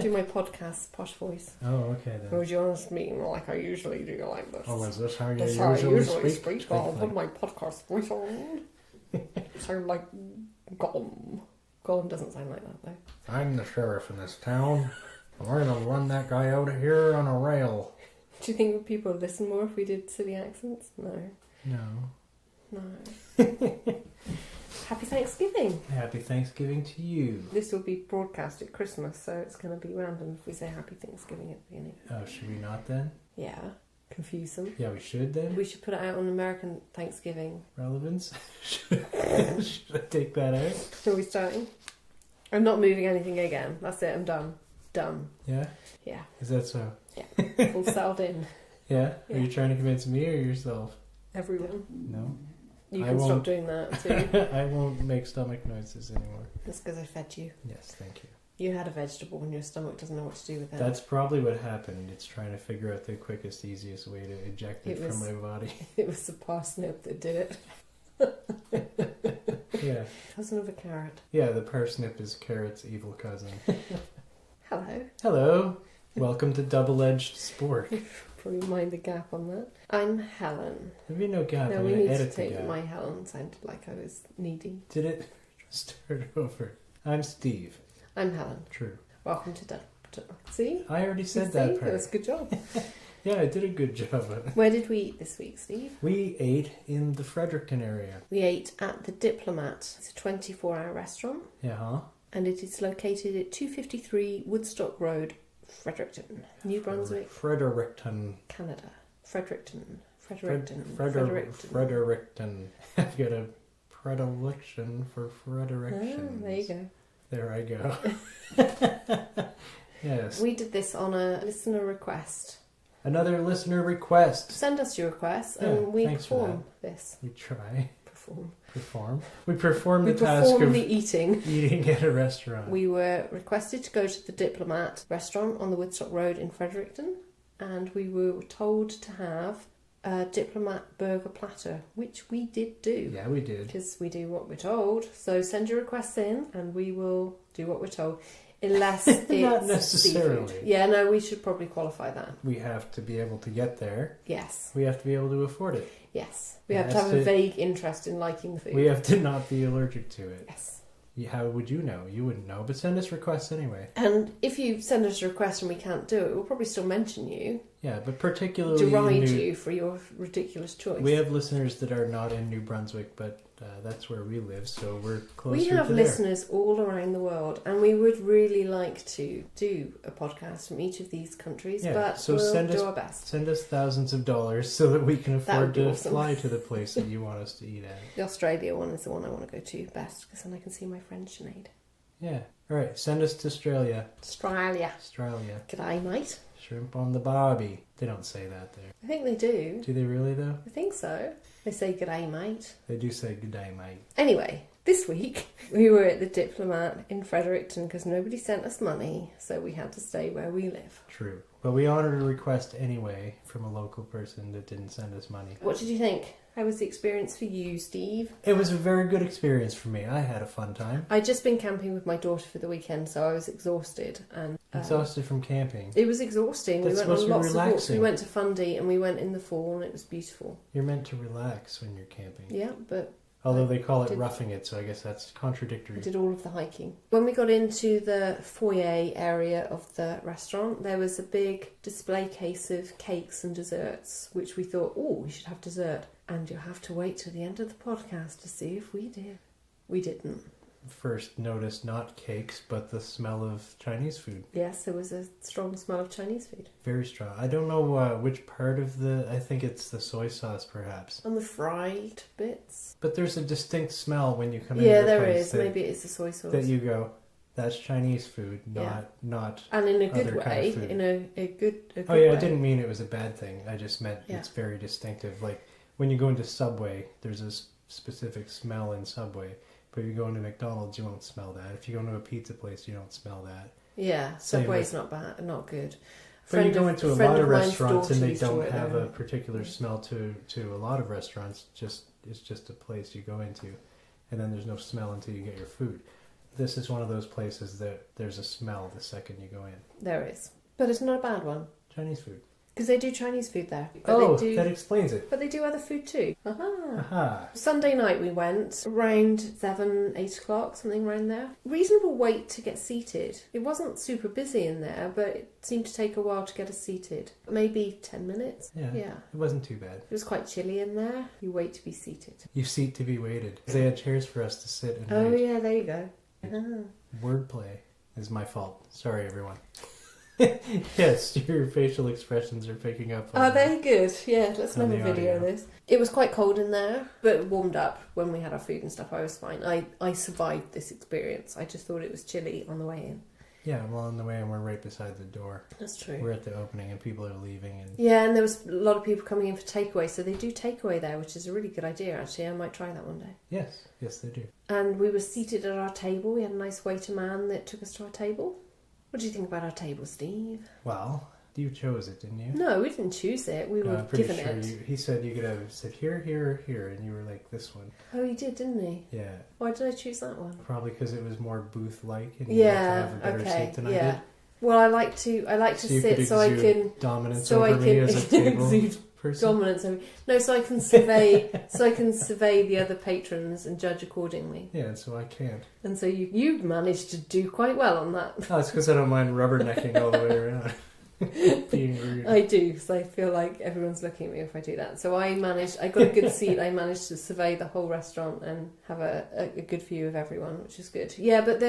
do my podcast posh voice. Oh, okay then. Or would you honest me like I usually do like this? Oh, is this how you That's how I usually speak? speak. I'll put my podcast voice on. Sound like Gollum. Gollum doesn't sound like that though. I'm the sheriff in this town. We're gonna run that guy out of here on a rail. Do you think people would listen more if we did silly accents? No. No. Happy Thanksgiving. Happy Thanksgiving to you. This will be broadcast at Christmas, so it's going to be random if we say Happy Thanksgiving at the beginning. Oh, should we not then? Yeah. Confuse them. Yeah, we should then. We should put it out on American Thanksgiving. Relevance? Should I take that out? Are we starting? I'm not moving anything again. That's it. I'm done. Done. Yeah? Yeah. Is that so? Yeah. All settled in. Yeah? Yeah. Are you trying to convince me or yourself? Everyone. No. You can stop doing that too. I won't make stomach noises anymore. That's because I fed you. Yes, thank you. You had a vegetable and your stomach doesn't know what to do with it. That's probably what happened. It's trying to figure out the quickest, easiest way to eject it from my body. It was the parsnip that did it. Yeah. Cousin of a carrot. Yeah, the parsnip is carrot's evil cousin. Hello. Hello. Welcome to Double-Edged Spork. Probably mind the gap on that. I'm Helen. There'll be no gap. No, I'm we going need to to edit the take gap. my Helen sounded like I was needy. Did it? Start over. I'm Steve. I'm Helen. True. Welcome to See? I already said See? that part. That was a good job. Yeah, I did a good job of it. Where did we eat this week, Steve? We ate in the Fredericton area. We ate at the Diplomat. It's a 24-hour restaurant. Yeah, huh? And it is located at 253 Woodstock Rd, Fredericton, New Brunswick, Fredericton. Canada. Fredericton. Fredericton. I've got a predilection for Frederictions. Ah, there you go. There I go. Yes. We did this on a listener request. Another listener request. Send us your requests Yeah, and we thanks for perform this. We try. Perform. We perform the We task perform of the eating. eating at a restaurant. We were requested to go to the Diplomat Restaurant on the Woodstock Road in Fredericton, and we were told to have a Diplomat burger platter, which we did do. Yeah, we did. Because we do what we're told. So send your requests in, and we will do what we're told. Unless it's Not necessarily. seafood. Yeah, no, we should probably qualify that. We have to be able to get there. Yes. We have to be able to afford it. Yes. We Yeah, have to have a that's it. vague interest in liking the food. We have to not be allergic to it. Yes. How would you know? You wouldn't know, but send us requests anyway. And if you send us a request and we can't do it, we'll probably still mention you. Yeah, but particularly Deride you for your ridiculous choice. We have listeners that are not in New Brunswick, but that's where we live, so we're closer We have to there. listeners all around the world, and we would really like to do a podcast from each of these countries, Yeah, but so we'll send do us- our best. Send us thousands of dollars so that we can That would afford be to awesome. fly to the place that you want us to eat at. The Australia one is the one I want to go to best, because then I can see my friend Sinead. Yeah. Alright, send us to Australia. Australia. Australia. G'day, mate. Shrimp on the barbie. They don't say that there. I think they do. Do they really, though? I think so. They say g'day, mate. They do say good day, mate. Anyway, this week we were at the Diplomat in Fredericton because nobody sent us money, so we had to stay where we live. True. But we honoured a request anyway from a local person that didn't send us money. What did you think? How was the experience for you, Steve? It was a very good experience for me. I had a fun time. I'd just been camping with my daughter for the weekend, so I was exhausted. And Exhausted from camping. it was exhausting. That's We went on supposed to be lots of walks. relaxing. We went to Fundy and we went in the fall and it was beautiful. You're meant to relax when you're camping. Yeah, but Although they call it did- roughing it, so I guess that's contradictory. we did all of the hiking. When we got into the foyer area of the restaurant, there was a big display case of cakes and desserts, which we thought, oh, we should have dessert. And you'll have to wait till the end of the podcast to see if we did. We didn't. First noticed not cakes, but the smell of Chinese food. Yes, there was a strong smell of Chinese food. Very strong. I don't know which part of I think it's the soy sauce, perhaps. On the fried bits. But there's a distinct smell when you come Yeah, into the there place is. that, Maybe it is the soy sauce. that you go, that's Chinese food, Yeah. not. And in a good other kind way. of food. In a good Oh yeah, way. I didn't mean it was a bad thing. I just meant Yeah. it's very distinctive. Like when you go into Subway, there's a specific smell in Subway. But if you go into McDonald's, you won't smell that. If you go into a pizza place, you don't smell that. Yeah, Same Subway's not bad, not good. But you go into a lot of restaurants and they used to don't work have there. a particular smell to a lot of restaurants. It's just a place you go into, and then there's no smell until you get your food. This is one of those places that there's a smell the second you go in. There is. But it's not a bad one. Chinese food. Because they do Chinese food there. That explains it. But they do other food too. Aha. Aha. Sunday night we went, around 7, 8 o'clock, something around there. Reasonable wait to get seated. It wasn't super busy in there, but it seemed to take a while to get us seated. Maybe 10 minutes. Yeah. Yeah. It wasn't too bad. It was quite chilly in there. You wait to be seated. You seat to be waited. They had chairs for us to sit and Oh wait. yeah, there you go. Ah. Wordplay is my fault. Sorry, everyone. Yes, your facial expressions are picking up. Oh, they're good. Yeah, let's on never the video audio. this. It was quite cold in there, but it warmed up when we had our food and stuff. I was fine. I survived this experience. I just thought it was chilly on the way in. Yeah, well, on the way, and we're right beside the door. That's true. We're at the opening, and people are leaving. And Yeah, and there was a lot of people coming in for takeaway, so they do takeaway there, which is a really good idea, actually. I might try that one day. yes, they do. And we were seated at our table. We had a nice waiter man that took us to our table. What do you think about our table, Steve? Well, you chose it, didn't you? No, we didn't choose it. We were I'm pretty given sure it. he said you could have said here, here, or here, and you were like this one. Oh, he did, didn't he? Yeah, Why did I choose that one? probably because it was more booth-like, and you had to have a better seat than I did. Well, I like to So you sit could so I exude can dominance so over I me can as a table exude person. dominance over. No, so I can survey the other patrons and judge accordingly. Yeah, so I can't. And so you managed to do quite well on that. Oh, it's because I don't mind rubbernecking all the way around. Being rude. I do, because I feel like everyone's looking at me if I do that. So I got a good seat. I managed to survey the whole restaurant and have a good view of everyone, which is good. Yeah, but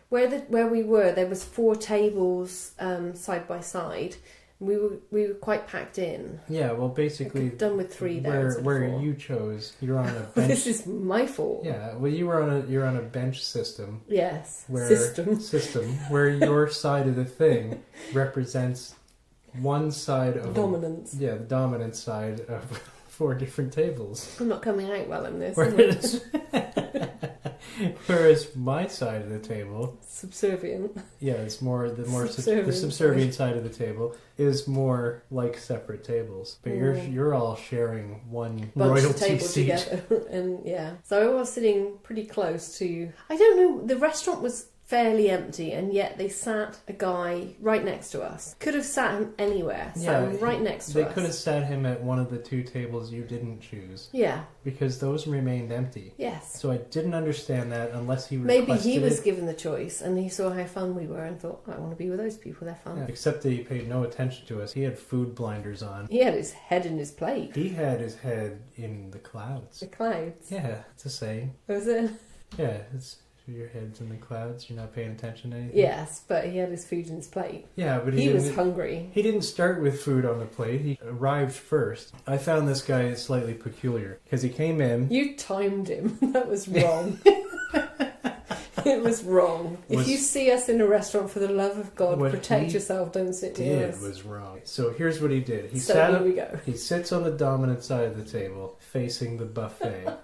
where we were, there was 4 tables side by side. We were quite packed in. Yeah, well, basically, Done with 3 there. where you chose, you're on a bench. This is my fault. Yeah, well, you're on a bench system. Yes. Where, System. where your side of the thing represents one side of Dominance. the dominant side of 4 different tables. I'm not coming out well in this. Am I? Whereas my side of the table, Subservient. yeah, it's more the Subservient. subservient side of the table is more like separate tables. But you're all sharing one Bunch of royalty tables seat. together. And yeah. So I was sitting pretty close to, I don't know, the restaurant was fairly empty, and yet they sat a guy right next to us. Could have sat him anywhere. Sat him right next to us. They could have sat him at one of the 2 tables you didn't choose. Yeah. Because those remained empty. Yes. So I didn't understand that unless he requested Maybe he was it. given the choice and he saw how fun we were and thought, I want to be with those people, they're fun. Yeah, except that he paid no attention to us. He had food blinders on. He had his head in his plate. He had his head in the clouds. The clouds. Yeah, it's a saying. Was it? Yeah, it's your head's in the clouds. You're not paying attention to anything. Yes, but he had his food in his plate. Yeah, but He was hungry. He didn't start with food on the plate. He arrived first. I found this guy slightly peculiar because he came in. You timed him. That was wrong. It was wrong. If you see us in a restaurant, for the love of God, protect yourself. Don't sit near us. Was wrong. So here's what he did. He here we go. He sits on the dominant side of the table, facing the buffet.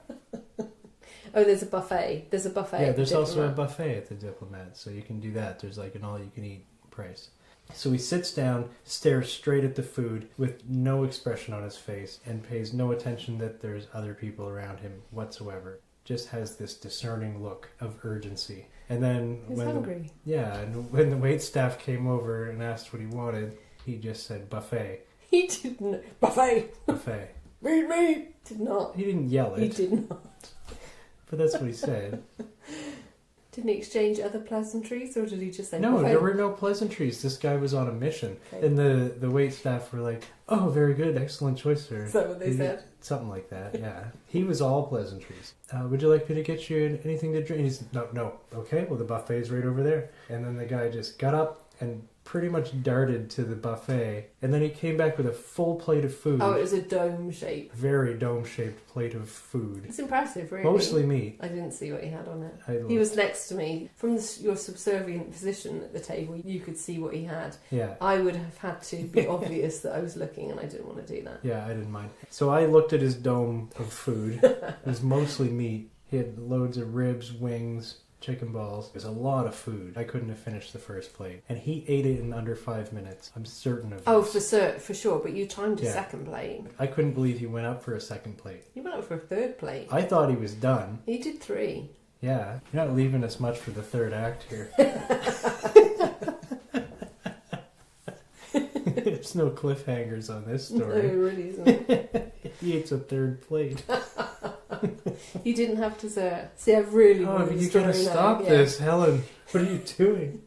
Oh, there's a buffet. There's a buffet. Yeah, there's also a buffet at the Diplomat, so you can do that. There's like an all-you-can-eat price. So he sits down, stares straight at the food with no expression on his face, and pays no attention that there's other people around him whatsoever. Just has this discerning look of urgency. And then He's hungry. And when the waitstaff came over and asked what he wanted, he just said buffet. He didn't. Buffet. Buffet. Meat. Did not. He didn't yell it. He did not. But that's what he said. Didn't he exchange other pleasantries, or did he just say No, buffet? there were no pleasantries. This guy was on a mission. Okay. And the wait staff were like, oh, very good, excellent choice, sir. Is that what they said? Something like that, yeah. He was all pleasantries. Would you like me to get you anything to drink? He's no. Okay, well, the buffet's right over there. And then the guy just got up and pretty much darted to the buffet. And then he came back with a full plate of food. Oh, it was a dome shape. Very dome-shaped plate of food. It's impressive, really. Mostly meat. I didn't see what he had on it. I He was next to me. From your subservient position at the table, you could see what he had. Yeah. I would have had to be obvious that I was looking, and I didn't want to do that. Yeah, I didn't mind. So I looked at his dome of food. It was mostly meat. He had loads of ribs, wings, chicken balls. It was a lot of food. I couldn't have finished the first plate. And he ate it in under 5 minutes. I'm certain of this. Oh, for sure. But you timed a second plate. I couldn't believe he went up for a second plate. He went up for a third plate. I thought he was done. He did 3. Yeah, you're not leaving us much for the third act here. There's no cliffhangers on this No, story. it really isn't. He eats a third plate. You didn't have dessert. See, I've really Oh, ruined the you story gotta now. stop Yeah. this, Helen. What are you doing?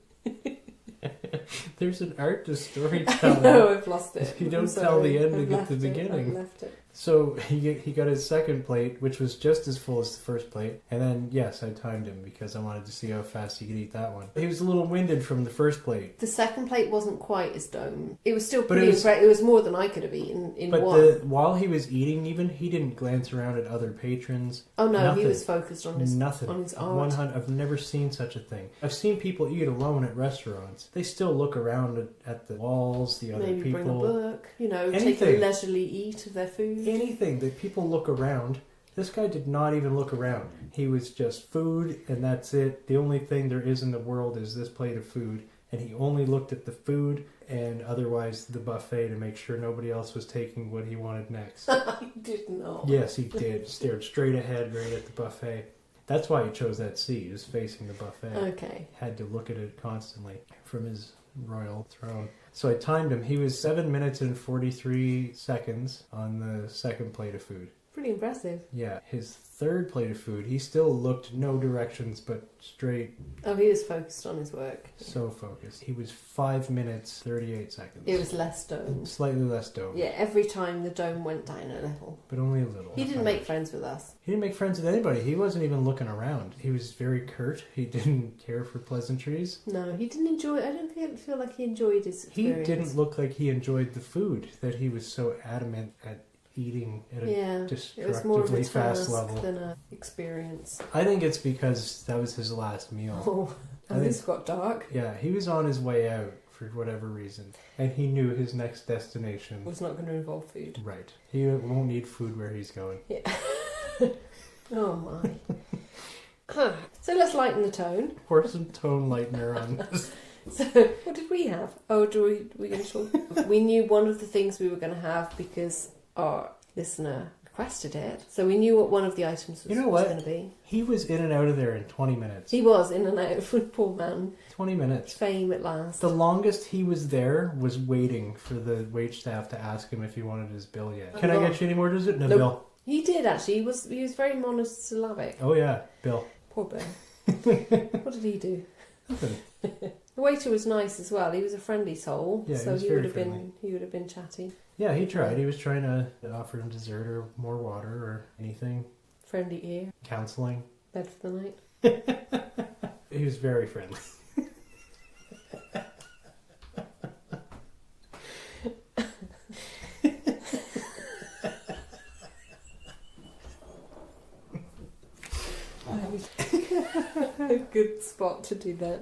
There's an art to storytelling. No, I've lost it. You I'm don't sorry. tell the end to I've get left the it. beginning. I've left it. So he got his second plate, which was just as full as the first plate. And then, yes, I timed him because I wanted to see how fast he could eat that one. He was a little winded from the first plate. The second plate wasn't quite as dome. It was still But pretty it was- impressive. It was more than I could have eaten in But one. while he was eating, even, he didn't glance around at other patrons. Oh no, Nothing. he was focused on his Nothing. on his art. 100. I've never seen such a thing. I've seen people eat alone at restaurants. They still look around at the walls, the other Maybe people. bring a book. You know, take Anything. a leisurely eat of their food. Anything that people look around. This guy did not even look around. He was just food, and that's it. The only thing there is in the world is this plate of food, and he only looked at the food and otherwise the buffet to make sure nobody else was taking what he wanted next. I did not. Yes, he did. Stared straight ahead right at the buffet. That's why he chose that seat. He was facing the buffet. Okay. Had to look at it constantly from his royal throne. So I timed him. He was 7 minutes and 43 seconds on the second plate of food. Pretty impressive. Yeah, his third plate of food, he still looked no directions but straight, Oh, he was focused on his work. so focused. He was 5 minutes, 38 seconds. It was less dome. Slightly less dome, Yeah, every time the dome went down a little. but only a little. He didn't make friends with us. He didn't make friends with anybody. He wasn't even looking around. He was very curt. He didn't care for pleasantries. No, he didn't enjoy. I don't feel like he enjoyed his He experience. didn't look like he enjoyed the food that he was so adamant at eating at a Yeah, it was more of a destructively fast task level. than a experience. I think it's because that was his last meal. Oh, I and think- this got dark. Yeah, he was on his way out for whatever reason, and he knew his next destination. Was not going to involve food. Right. He won't need food where he's going. Oh my. Huh. So let's lighten the tone. Pour some tone lightener on this. So what did we have? Oh, we going to talk? We knew one of the things we were going to have because our listener requested it. So we knew what one of the items was, You know what? going to be. He was in and out of there in 20 minutes. He was in and out. Poor man. 20 minutes. Fame at last. The longest he was there was waiting for the wait staff to ask him if he wanted his bill yet. Can I get you any more dessert? No, Nope. Bill. He did actually. He was very monosyllabic. Oh yeah, Bill. Poor Bill. What did he do? Nothing. The waiter was nice as well. He was a friendly soul, Yeah, he so was he very would have friendly. been. He would have been chatty, Yeah, he tried. He was trying to offer him dessert or more water or anything. friendly ear, Counseling. bed for the night. He was very friendly. A good spot to do that.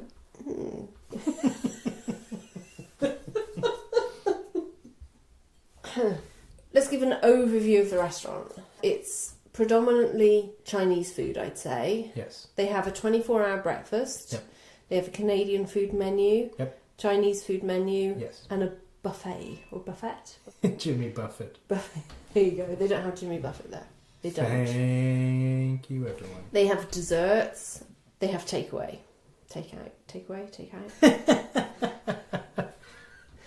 Let's give an overview of the restaurant. It's predominantly Chinese food, I'd say. Yes. They have a 24-hour breakfast. Yep. They have a Canadian food menu. Yep. Chinese food menu. Yes. And a buffet or buffet. Jimmy Buffett. Buffet. There you go. They don't have Jimmy Buffett there. They don't. Thank you, everyone. They have desserts. They have takeaway. Takeaway.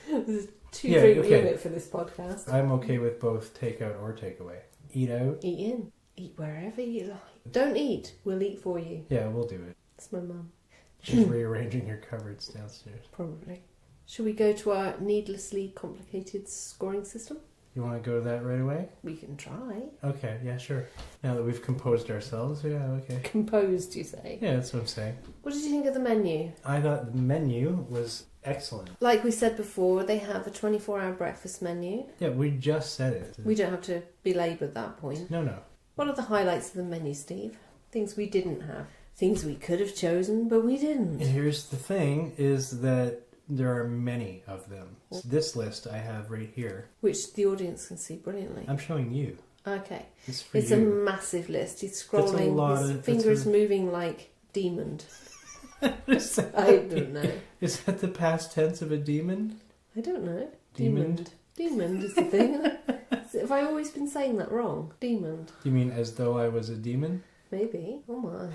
There's a two-drink limit for this podcast. I'm okay with both takeout or takeaway. Eat out? Eat in. Eat wherever you like. Don't eat. We'll eat for you. Yeah, we'll do it. That's my mum. She's rearranging your cupboards downstairs. Probably. Should we go to our needlessly complicated scoring system? You want to go to that right away? We can try. Okay, yeah, sure. Now that we've composed ourselves, yeah, okay. Composed, you say? Yeah, that's what I'm saying. What did you think of the menu? I thought the menu was excellent. Like we said before, they have a 24-hour breakfast menu. Yeah, we just said it. We don't have to belabor that point. No. What are the highlights of the menu, Steve? Things we didn't have. Things we could have chosen, but we didn't. And here's the thing, is that there are many of them. This list I have right here. Which the audience can see brilliantly. I'm showing you. Okay. It's for It's a you. massive list. He's That's a scrolling, lot his of- fingers that's a- moving like demon. Is that- I don't know. Is that the past tense of a demon? I don't know. Demoned? Demoned is the thing. Have I always been saying that wrong? Demoned. You mean as though I was a demon? Maybe. Oh my.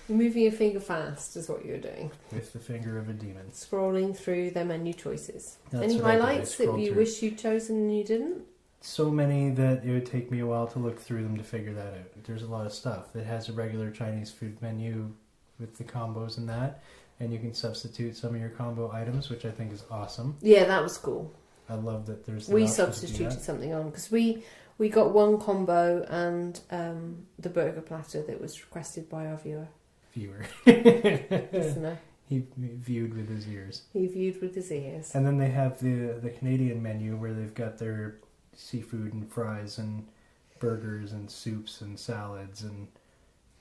You're moving your finger fast is what you're doing. With the finger of a demon. Scrolling through their menu choices. That's Any what I did. I highlights that scrolled you through. wish you'd chosen and you didn't? So many that it would take me a while to look through them to figure that out. There's a lot of stuff. It has a regular Chinese food menu with the combos and that, and you can substitute some of your combo items, which I think is awesome. Yeah, that was cool. I love that there's the We option to do substituted that. something on because we got one combo and the burger platter that was requested by our viewer. Listener. He viewed with his ears. He viewed with his ears. And then they have the Canadian menu where they've got their seafood and fries and burgers and soups and salads, and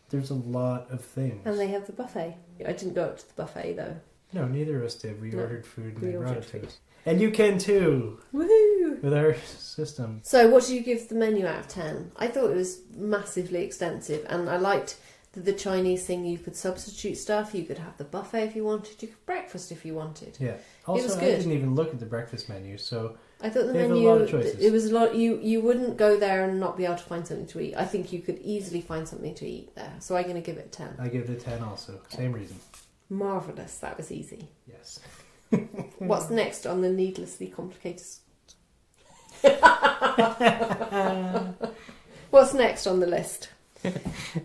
there's a lot of things. And they have the buffet. I didn't go up to the buffet though. No, neither of us did. We No, ordered food and we they brought ordered it to food. us. And you can too, Woohoo! with our system. So what do you give the menu out of 10? I thought it was massively extensive, and I liked the Chinese thing. You could substitute stuff. You could have the buffet if you wanted. You could breakfast if you wanted. Yeah. Also, was I good. didn't even look at the breakfast menu, so I thought the They have a menu, lot of choices. it was a lot. You wouldn't go there and not be able to find something to eat. I think you could easily find something to eat there. So I'm going to give it a 10. I give it a 10 also. Same reason. Marvellous. That was easy. Yes. What's next on the needlessly complicated... What's next on the list?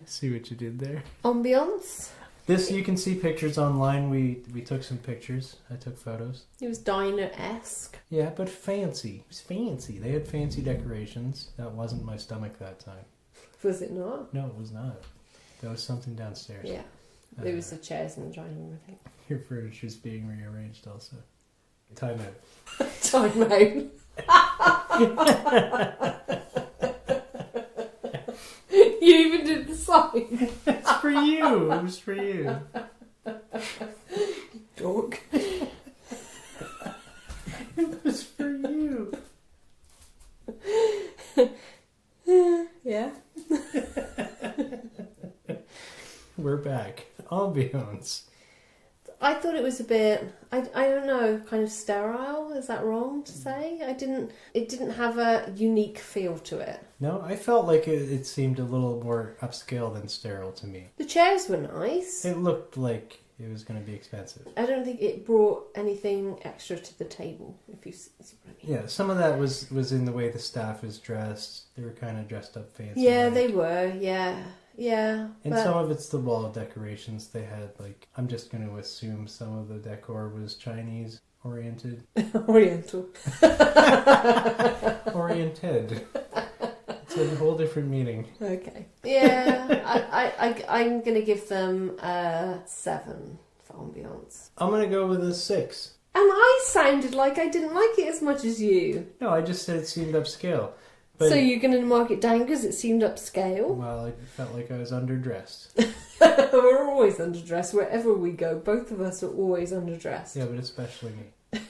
See what you did there. Ambiance. This, you can see pictures online. We took some pictures. I took photos. It was diner-esque. Yeah, but fancy. It was fancy. They had fancy decorations. That wasn't my stomach that time. Was it not? No, it was not. There was something downstairs. Yeah. There was the chairs in the dining room, I think. Your furniture's being rearranged also. Time out. Time out. You even did the sign. It's for you. It was for you. Dork. It was for you. Yeah. We're back. Ambiance. I thought it was a bit, I don't know, kind of sterile. Is that wrong to say? It didn't have a unique feel to it. No, I felt like it seemed a little more upscale than sterile to me. The chairs were nice. It looked like it was going to be expensive. I don't think it brought anything extra to the table, if you see what I mean. Yeah, some of that was in the way the staff is dressed. They were kind of dressed up fancy. Yeah, like. they were, yeah. Yeah. And some of it's the wall decorations. They had, like, I'm just going to assume some of the decor was Chinese oriented. Oriental. Oriented. It's a whole different meaning. Okay. Yeah, I'm going to give them a 7 for ambiance. I'm going to go with a 6. And I sounded like I didn't like it as much as you. No, I just said it seemed upscale. But, So you're going to mark it down because it seemed upscale? well, it felt like I was underdressed. We're always underdressed. Wherever we go, both of us are always underdressed. Yeah, but especially me.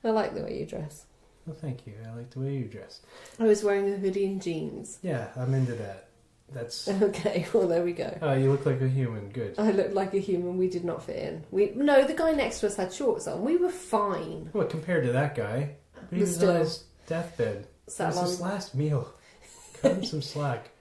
I like the way you dress. Well, thank you. I like the way you dress. I was wearing a hoodie and jeans. Yeah, I'm into that. That's... Okay, well, there we go. Oh, you look like a human. Good. I looked like a human. We did not fit in. No, the guy next to us had shorts on. We were fine. Well, compared to that guy, he But was still. on his deathbed. That was his last meal. Cut him some slack.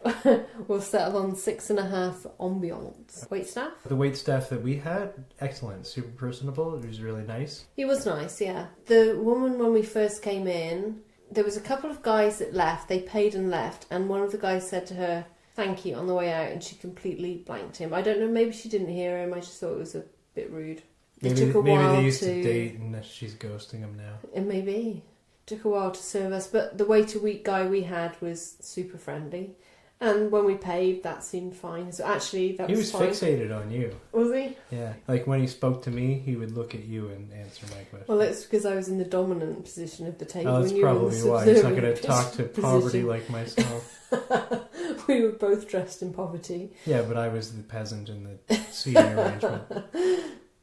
We'll settle on 6.5 ambiance. Wait staff? The wait staff that we had, excellent. Super personable. It was really nice. He was nice, yeah. The woman, when we first came in, there was a couple of guys that left. They paid and left. And one of the guys said to her, thank you, on the way out. And she completely blanked him. I don't know, maybe she didn't hear him. I just thought it was a bit rude. Maybe It took a while they used to date and she's ghosting him now. It may be. Took a while to serve us, but the wait-a-week guy we had was super friendly, and when we paid, that seemed fine. So actually, that He was was fine. fixated on you. Was he? Yeah, like when he spoke to me, he would look at you and answer my question. Well, it's because I was in the dominant position of the table. Oh, that's and you were in probably the why. He's not going to subservient talk to poverty position. like myself. We were both dressed in poverty. Yeah, but I was the peasant in the seating arrangement.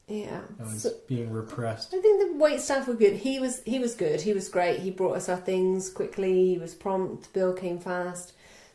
Yeah. I was So, being repressed. I think the wait staff were good. He was good. He was great. He brought us our things quickly. He was prompt. The bill came fast.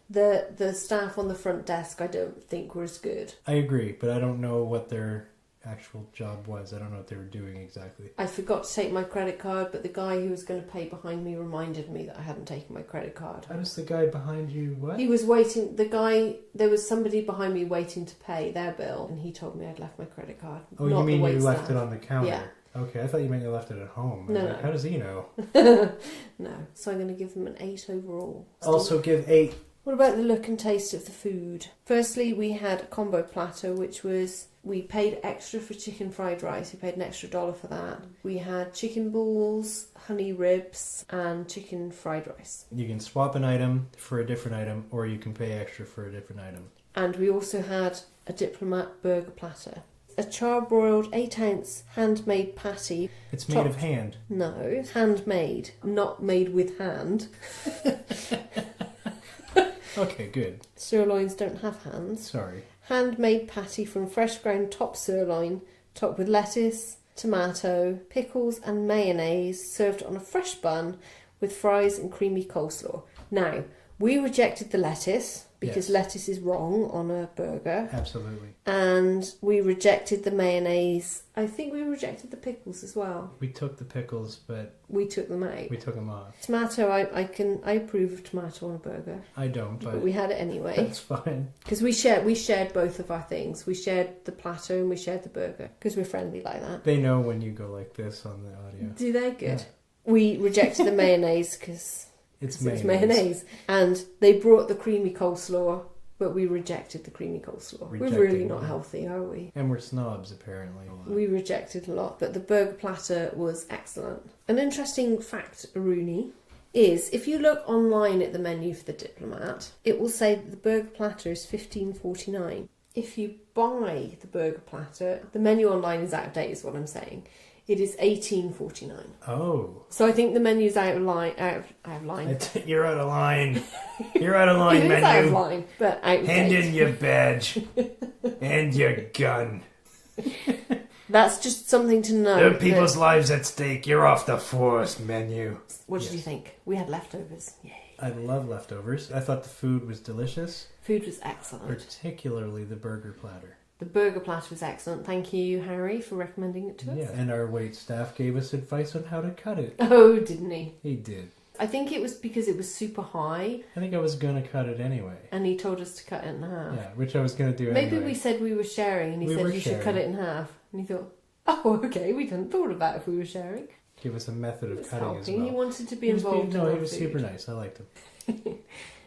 The staff on the front desk, I don't think were as good. I agree, but I don't know what their actual job was. I don't know what they were doing exactly. I forgot to take my credit card, but the guy who was going to pay behind me reminded me that I hadn't taken my credit card. How does the guy behind you, what? He was waiting, there was somebody behind me waiting to pay their bill, and he told me I'd left my credit card. Oh, you mean you left it on the counter? Yeah. Okay, I thought you meant you left it at home. No. How does he know? No. So I'm going to give them an 8 overall. Also give 8. What about the look and taste of the food? Firstly, we had a combo platter, which was, we paid extra for chicken fried rice. We paid an extra $1 for that. We had chicken balls, honey ribs, and chicken fried rice. You can swap an item for a different item, or you can pay extra for a different item. And we also had a Diplomat burger platter. A charbroiled 8-ounce handmade patty. It's made of hand. No, handmade, not made with hand. Okay, good. Sirloins don't have hands. Sorry. Handmade patty from fresh ground top sirloin, topped with lettuce, tomato, pickles and mayonnaise, served on a fresh bun with fries and creamy coleslaw. Now, we rejected the lettuce because lettuce is wrong on a burger. Absolutely. And we rejected the mayonnaise. I think we rejected the pickles as well. We took the pickles, but we took them out. We took them off. Tomato, I approve of tomato on a burger. I don't, but we had it anyway. That's fine. Because we shared both of our things. We shared the platter and we shared the burger because we're friendly like that. They know when you go like this on the audio. Do they? Good. Yeah. We rejected the mayonnaise because it's mayonnaise. And they brought the creamy coleslaw, but we rejected the creamy coleslaw. We're really not healthy, are we? And we're snobs, apparently. We rejected a lot, but the burger platter was excellent. An interesting fact, Rooney, is if you look online at the menu for the Diplomat, it will say that the burger platter is $15.49. If you buy the burger platter, the menu online is out of date, is what I'm saying. It is $18.49. Oh. So I think the menu's out of line. You're out of line. You're out of line, it menu. Is out of line, but out of Hand date. in your badge. And your gun. That's just something to know. There are people's lives at stake. You're off the force, menu. What did you think? We had leftovers. Yay. I love leftovers. I thought the food was delicious. Food was excellent. Particularly the burger platter. The burger platter was excellent. Thank you, Harry, for recommending it to us. Yeah, and our wait staff gave us advice on how to cut it. Oh, didn't he? He did. I think it was because it was super high. I think I was going to cut it anyway. And he told us to cut it in half. Yeah, which I was going to do anyway. Maybe we said we were sharing and he said you should cut it in half. And he thought, oh, okay, we hadn't thought about if we were sharing. Give us a method of cutting helping. as well. He wanted to be involved in our he was food. super nice. I liked him.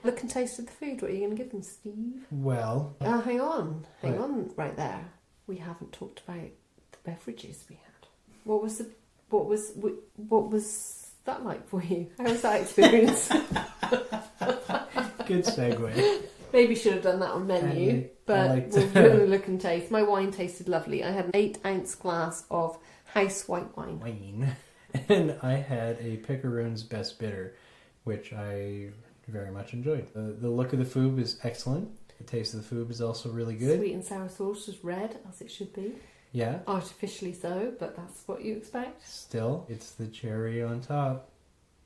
Look and taste of the food. What are you going to give them, Steve? Well... hang on right there. We haven't talked about the beverages we had. What was that like for you? How was that experience? Good segue. Maybe should have done that on menu, but we're going to look and taste. My wine tasted lovely. I had an 8-ounce glass of house white wine. And I had a Picaroon's Best Bitter, which I very much enjoyed. The look of the food was excellent. The taste of the food was also really good. Sweet and sour sauce was red, as it should be. Yeah. Artificially so, but that's what you expect. Still, it's the cherry on top.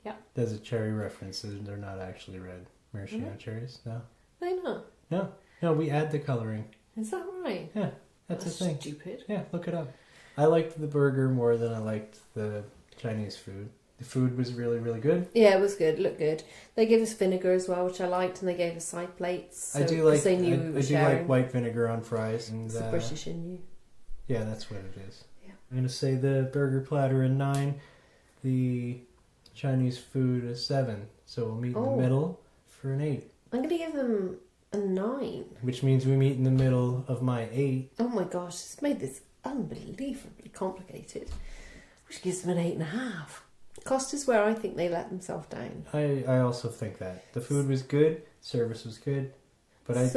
Yeah. There's a cherry reference. They're not actually red. Maraschino cherries? No. They're not. No, we add the colouring. Is that right? Yeah, that's a thing. Stupid. Yeah, look it up. I liked the burger more than I liked the Chinese food. The food was really, really good. Yeah, it was good. It looked good. They gave us vinegar as well, which I liked, and they gave us side plates. So, I do like. they knew we were I do sharing. like white vinegar on fries. And, It's the British in you. Yeah, that's what it is. Yeah. I'm gonna say the burger platter a 9, the Chinese food a 7. So we'll meet in the middle for an 8. I'm gonna give them a 9. Which means we meet in the middle of my 8. Oh my gosh, it's made this unbelievably complicated. Which gives them an 8.5. Cost is where I think they let themselves down. I also think that. The food was good, service was good, but I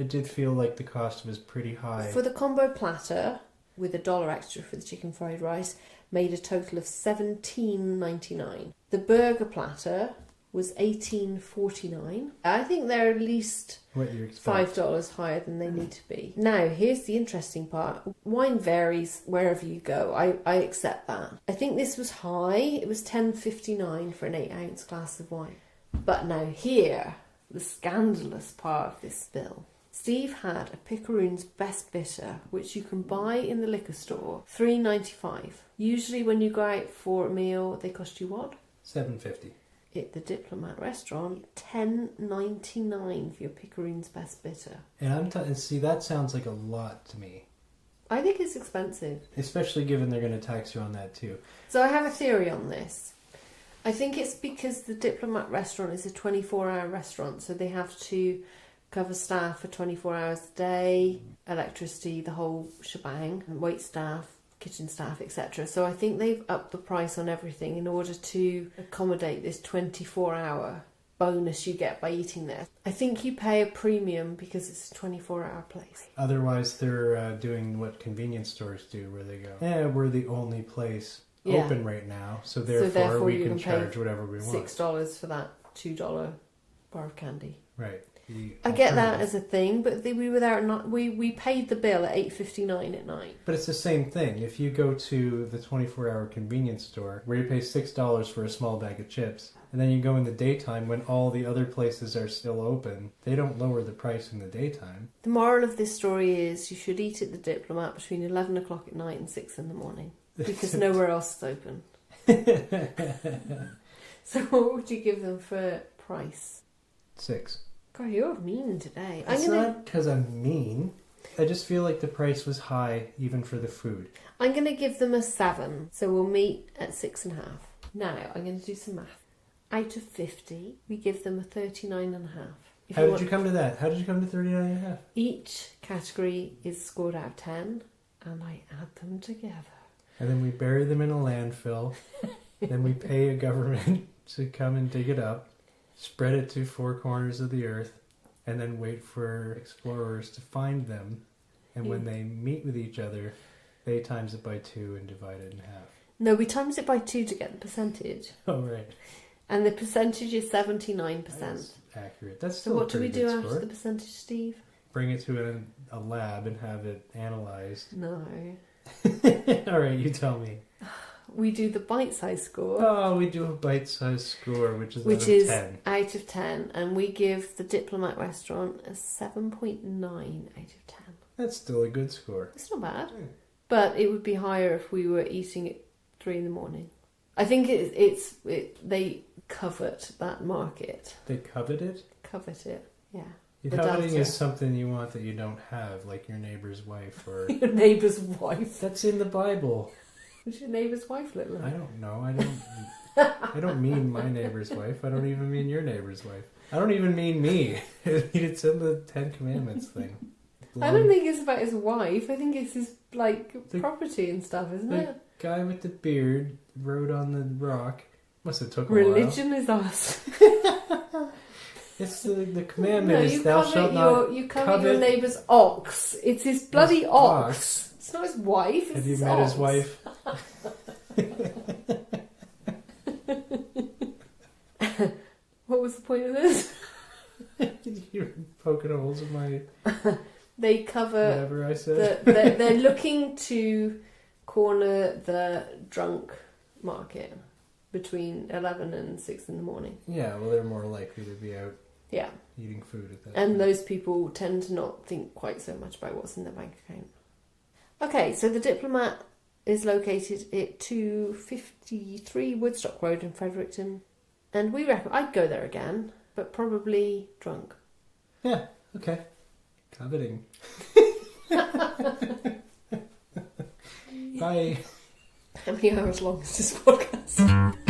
did feel like the cost was pretty high. For the combo platter, with $1 extra for the chicken fried rice, made a total of $17.99. The burger platter was $18.49. I think they're at least $5 higher than they need to be. Now, here's the interesting part. Wine varies wherever you go. I accept that. I think this was high. It was $10.59 for an 8-ounce glass of wine. But now here, the scandalous part of this bill. Steve had a Picaroon's Best Bitter, which you can buy in the liquor store, $3.95. Usually when you go out for a meal, they cost you what? $7.50. At the Diplomat Restaurant, $10.99 for your Picaroon's Best Bitter. And see, that sounds like a lot to me. I think it's expensive. Especially given they're going to tax you on that too. So I have a theory on this. I think it's because the Diplomat Restaurant is a 24-hour restaurant, so they have to cover staff for 24 hours a day, electricity, the whole shebang, and wait staff, kitchen staff, etc. So I think they've upped the price on everything in order to accommodate this 24-hour bonus you get by eating there. I think you pay a premium because it's a 24-hour place. Otherwise, they're doing what convenience stores do, where they go, we're the only place open right now, so therefore we can charge whatever we want. $6 for that $2 bar of candy. Right. I get that as a thing, but we were there at we paid the bill at $8.59 at night. But it's the same thing. If you go to the 24-hour convenience store where you pay $6 for a small bag of chips, and then you go in the daytime when all the other places are still open, they don't lower the price in the daytime. The moral of this story is you should eat at the Diplomat between 11 o'clock at night and 6 in the morning, because nowhere else is open. So what would you give them for price? 6. God, you're mean today. It's not because I'm mean. I just feel like the price was high even for the food. I'm going to give them a 7. So we'll meet at 6.5. Now, I'm going to do some math. Out of 50, we give them a 39.5. How did you come to that? How did you come to 39.5? Each category is scored out of 10, and I add them together. And then we bury them in a landfill. Then we pay a government to come and dig it up, spread it to 4 corners of the earth, and then wait for explorers to find them. And when they meet with each other, they times it by 2 and divide it in half. No, we times it by 2 to get the percentage. Oh, right. And the percentage is 79%. That's accurate. That's So still what do we do after score. the percentage, Steve? Bring it to a lab and have it analysed. No. All right, you tell me. We do the bite-size score. Oh, we do a bite-sized score, which is out of 10. And we give the Diplomat Restaurant a 7.9 out of 10. That's still a good score. It's not bad. Yeah. But it would be higher if we were eating at 3 in the morning. I think they covet that market. They covet it? Covet it, yeah. Coveting is something you want that you don't have, like your neighbour's wife or... Your neighbour's wife. That's in the Bible. What's your neighbour's wife look like? I don't know. I don't mean my neighbour's wife. I don't even mean your neighbour's wife. I don't even mean me. It's in the 10 Commandments thing. I don't think it's about his wife. I think it's his property and stuff, isn't it? The guy with the beard rode on the rock. Must have took a Religion is us. It's the commandment is thou shalt not you covet your neighbour's ox. It's his bloody ox. It's not his wife. It's Have you his met ox. his wife? What was the point of this? You're poking holes in my... They cover... Whatever I said. They're looking to corner the drunk market between 11 and 6 in the morning. Yeah, well, they're more likely to be out eating food at that And time. those people tend to not think quite so much about what's in their bank account. Okay, so the Diplomat is located at 253 Woodstock Road in Fredericton. And we reckon I'd go there again, but probably drunk. Yeah, okay. Coveting. Bye. How many hours long is this podcast?